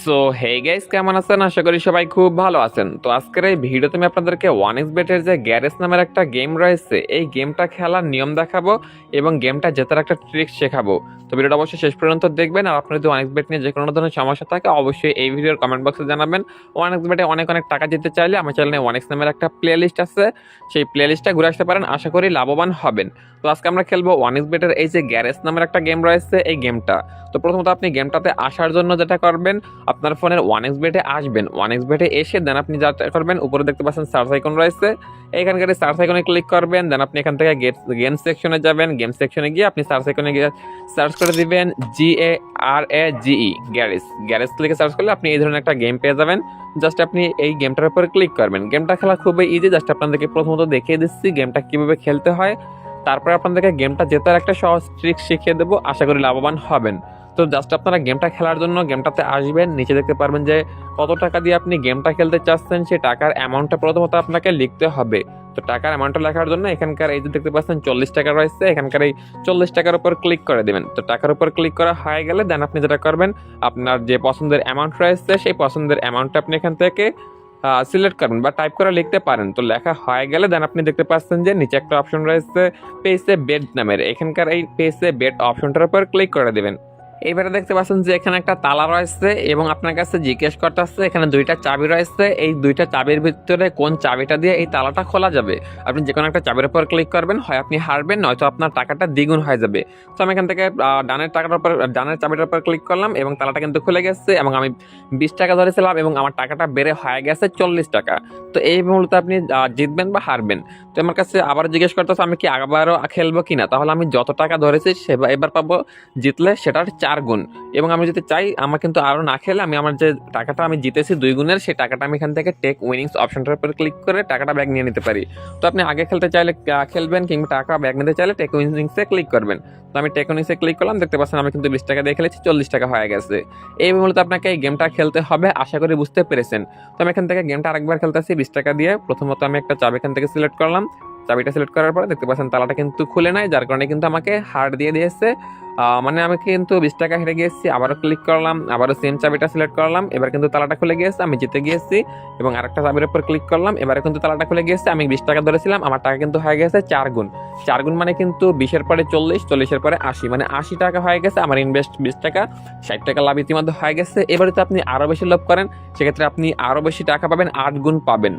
So hey guys, কেমন আছেন? আশা করি সবাই খুব ভালো আছেন। তো আজকের এই ভিডিওতে আমি আপনাদেরকে 1xBet-এর যে গ্যারেজ নামের একটা গেম রয়েছে, এই গেমটা খেলার নিয়ম দেখাবো এবং গেমটা জেতার একটা ট্রিক শেখাবো। তো ভিডিওটা অবশ্যই শেষ পর্যন্ত দেখবেন। আর আপনার যদি 1xBet নিয়ে যে কোনো ধরনের সমস্যা থাকে অবশ্যই এই ভিডিওর কমেন্ট বক্সে জানাবেন। 1xBet-এ অনেক অনেক টাকা জিততে চাইলে আমার চ্যানেলে 1x নামের একটা প্লে লিস্ট আছে, সেই প্লে লিস্টটা ঘুরে আসতে পারেন। আশা করি লাভবান হবেন। তো আজকে আমরা খেলবো 1xBet-এর এই যে গ্যারেজ নামের একটা গেম রয়েছে, এই গেমটা। তো প্রথমত আপনি গেমটাতে আসার জন্য যেটা করবেন, আপনার ফোনের 1xBet-এ আসবেন। 1xBet-এ এসে দেন আপনি যেটা করবেন, উপরে দেখতে পাচ্ছেন সার্চ আইকন রয়েছে, এইখানকার সার্চ আইকনে ক্লিক করবেন। দেন আপনি এখান থেকে গেম সেকশনে যাবেন। গেম সেকশনে গিয়ে আপনি সার্চ আইকনে গিয়ে সার্চ করে দিবেন GARAGE গ্যারেজ। গ্যারেজ ক্লিকে সার্চ করলে আপনি এই ধরনের একটা গেম পেয়ে যাবেন। জাস্ট আপনি এই গেমটার উপরে ক্লিক করবেন। গেমটা খেলা খুবই ইজি। জাস্ট আপনাদেরকে প্রথমত দেখিয়ে দিচ্ছি গেমটা কিভাবে খেলতে হয়, তারপরে আপনাদেরকে গেমটা জেতার একটা সহজ ট্রিক শিখিয়ে দেবো। আশা করি লাভবান হবেন। তো জাস্ট আপনারা গেমটা খেলার জন্য গেমটাতে আসবেন। নিচে দেখতে পারবেন যে কত টাকা দিয়ে আপনি গেমটা খেলতে চাচ্ছেন, সেই টাকার অ্যামাউন্টটা প্রথমত আপনাকে লিখতে হবে। তো টাকার অ্যামাউন্টটা লেখার জন্য এখানকার এই যে দেখতে পাচ্ছেন 40 টাকা রয়েছে, এখানকার এই 40 টাকার উপর ক্লিক করে দেবেন। তো টাকার উপর ক্লিক করা হয়ে গেলে দেন আপনি যেটা করবেন, আপনার যে পছন্দের অ্যামাউন্ট রয়েছে সেই পছন্দের অ্যামাউন্টটা আপনি এখান থেকে সিলেক্ট করবেন বা টাইপ করে লিখতে পারেন। তো লেখা হয়ে গেলে দেন আপনি দেখতে পাচ্ছেন যে নিচে একটা অপশন রয়েছে পেসে বেট নামের, এখানকার এই পেসে বেট অপশনটার উপর ক্লিক করে দেবেন। এইবারে দেখতে পাচ্ছেন যে এখানে একটা তালা রয়েছে এবং আপনার কাছে জিজ্ঞেস করতেছে এখানে দুইটা চাবি রয়েছে, এই দুইটা চাবির ভিতরে কোন চাবিটা দিয়ে এই তালাটা খোলা যাবে। আপনি যে কোনো একটা চাবির উপর ক্লিক করবেন, হয় আপনি হারবেন নয়তো আপনার টাকাটা দ্বিগুণ হয়ে যাবে। তো আমি এখান থেকে ডানের চাবিটার উপর ক্লিক করলাম এবং তালাটা কিন্তু খুলে গেছে এবং আমি 20 টাকা ধরেছিলাম এবং আমার টাকাটা বেড়ে হয়ে গেছে 40 টাকা। তো এই মূলত আপনি জিতবেন বা হারবেন। তো আমার কাছে আবার জিজ্ঞেস করতেছে আমি কি আবারও খেলবো কিনা, তাহলে আমি যত টাকা ধরেছি এবার পাবো জিতলে সেটার 4 গুণ। এবং আমি যদি চাই আমার কিন্তু আরও না খেলে আমি আমার যে টাকাটা আমি জিতেছি 2 গুণের, সেই টাকাটা আমি এখান থেকে টেক উইনিংস অপশনটার উপর ক্লিক করে টাকাটা ব্যাক নিয়ে নিতে পারি। তো আপনি আগে খেলতে চাইলে খেলবেন, কিংবা টাকা ব্যাক নিতে চাইলে টেক উইনিংসে ক্লিক করবেন। তো আমি টেক উইনিংসে ক্লিক করলাম, দেখতে পাচ্ছেন আমি কিন্তু 20 টাকা দিয়ে খেলেছি, 40 টাকা হয়ে গেছে। এই মূলত আপনাকে এই গেমটা খেলতে হবে, আশা করি বুঝতে পেরেছেন। তো আমি এখান থেকে গেমটা আরেকবার খেলতেছি 20 টাকা দিয়ে। প্রথমত আমি একটা চাবি এখান থেকে সিলেক্ট করলাম। চাবিটা সিলেক্ট করার পরে দেখতে পাচ্ছেন তালাটা কিন্তু খুলে নাই, যার কারণে কিন্তু আমাকে হার দিয়ে দিয়েছে। মানে আমি কিন্তু 20 টাকা হেরে গিয়েছি। আবারও ক্লিক করলাম, আবারও সেম চাবিটা সিলেক্ট করলাম, এবার কিন্তু তালাটা খুলে গিয়েছে, আমি জিতে গিয়েছি। এবং আরেকটা চাবির উপর ক্লিক করলাম, এবারে কিন্তু তালাটা খুলে গিয়েছে, আমি 20 টাকা ধরেছিলাম, আমার টাকা কিন্তু হয়ে গেছে 4 গুণ। 4 গুণ মানে কিন্তু 20-এর পরে 40, 40-এর পরে 80, মানে 80 টাকা হয়ে গেছে। আমার ইনভেস্ট 20 টাকা, 60 টাকা লাভ ইতিমধ্যে হয়ে গেছে। এবারে তো আপনি আরও বেশি লাভ করেন, সেক্ষেত্রে আপনি আরও বেশি টাকা পাবেন, 8 গুণ পাবেন।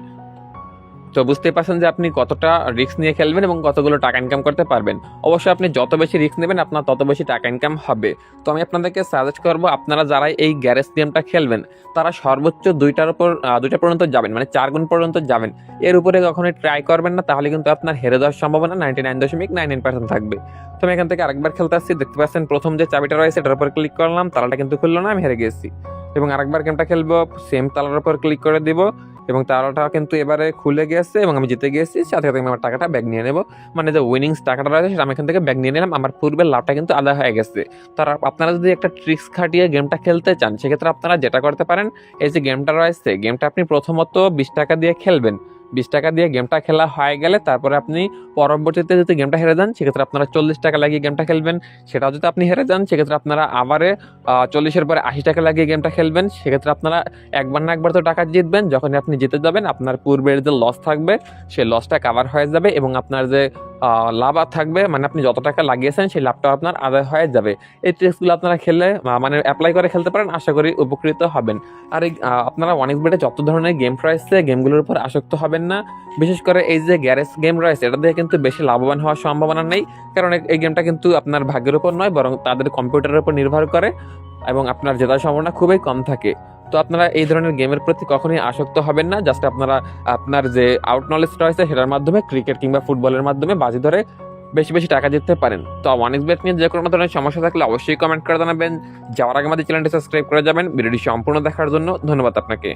তো বুঝতেই পারছেন যে আপনি কতটা রিস্ক নিয়ে খেলবেন এবং কতগুলো টাকা ইনকাম করতে পারবেন। অবশ্যই আপনি যত বেশি রিস্ক নেবেন আপনার তত বেশি টাকা ইনকাম হবে। তো আমি আপনাদেরকে সাজেস্ট করবো, আপনারা যারা এই গ্যারেজ গেমটা খেলবেন তারা সর্বোচ্চ 2টা পর্যন্ত যাবেন, মানে 4 গুণ পর্যন্ত যাবেন। এর উপরে কখনোই ট্রাই করবেন না, তাহলে কিন্তু আপনার হেরে যাওয়ার সম্ভাবনা 99.99% থাকবে। তো আমি এখান থেকে আরেকবার খেলতে আসছি, দেখতে পাচ্ছেন প্রথম যে চাবিটা রয়েছে এটার উপর ক্লিক করলাম, তালাটা কিন্তু খুললো না, আমি হেরে গেছি। এবং আরেকবার গেমটা খেলবো, সেম তালার উপর ক্লিক করে দিব এবং তালাটা কিন্তু এবারে খুলে গেছে এবং আমি জিতে গিয়েছি। সাথে সাথে আমি আমার টাকাটা ব্যাক নিয়ে নেবো, মানে যে উইনিংস টাকাটা রয়েছে সেটা আমি এখান থেকে ব্যাক নিয়ে নিলাম। আমার পূর্বের লাভটা কিন্তু আদায় হয়ে গেছে। তারা আপনারা যদি একটা ট্রিক্স খাটিয়ে গেমটা খেলতে চান, সেক্ষেত্রে আপনারা যেটা করতে পারেন, এই যে গেমটা রয়েছে গেমটা আপনি প্রথমত 20 টাকা দিয়ে খেলবেন। 20 টাকা দিয়ে গেমটা খেলা হয়ে গেলে তারপরে আপনি পরবর্তীতে যদি গেমটা হেরে যান, সেক্ষেত্রে আপনারা 40 টাকা লাগিয়ে গেমটা খেলবেন। সেটাও যদি আপনি হেরে যান, সেক্ষেত্রে আপনারা আবারে 40-এর পরে 80 টাকা লাগিয়ে গেমটা খেলবেন। সেক্ষেত্রে আপনারা একবার না একবার তো টাকা জিতবেন। যখন আপনি জিতে যাবেন, আপনার পূর্বের যে লস থাকবে সেই লসটা কাভার হয়ে যাবে এবং আপনার যে লাভ থাকবে, মানে আপনি যত টাকা লাগিয়েছেন সেই লাভটাও আপনার আদায় হয়ে যাবে। এই ট্রিক্সগুলো আপনারা খেলে মানে অ্যাপ্লাই করে খেলতে পারেন, আশা করি উপকৃত হবেন। আর এই আপনারা 1xBet-এ যত ধরনের গেম রয়েছে গেমগুলোর উপর আসক্ত হবেন না। বিশেষ করে এই যে গ্যারেজ গেম রয়েছে এটা দিয়ে কিন্তু বেশি লাভবান হওয়ার সম্ভাবনা নেই, কারণ এই গেমটা কিন্তু আপনার ভাগ্যের উপর নয়, বরং তাদের কম্পিউটারের উপর নির্ভর করে এবং আপনার জেতার সম্ভাবনা খুবই কম থাকে। তো আপনারা এই ধরনের গেমের প্রতি কখনোই আসক্ত হবেন না। জাস্ট আপনারা আপনার যে আউট নলেজ রয়েছে সেটার মাধ্যমে, ক্রিকেট কিংবা ফুটবলের মাধ্যমে বাজি ধরে বেশি বেশি টাকা জিততে পারেন। তো 1xBet নিয়ে যে কোনো ধরনের সমস্যা থাকলে অবশ্যই কমেন্ট করে জানাবেন। যাওয়ার আগে আমাদের চ্যানেলটি সাবস্ক্রাইব করে যাবেন। ভিডিওটি সম্পূর্ণ দেখার জন্য ধন্যবাদ আপনাকে।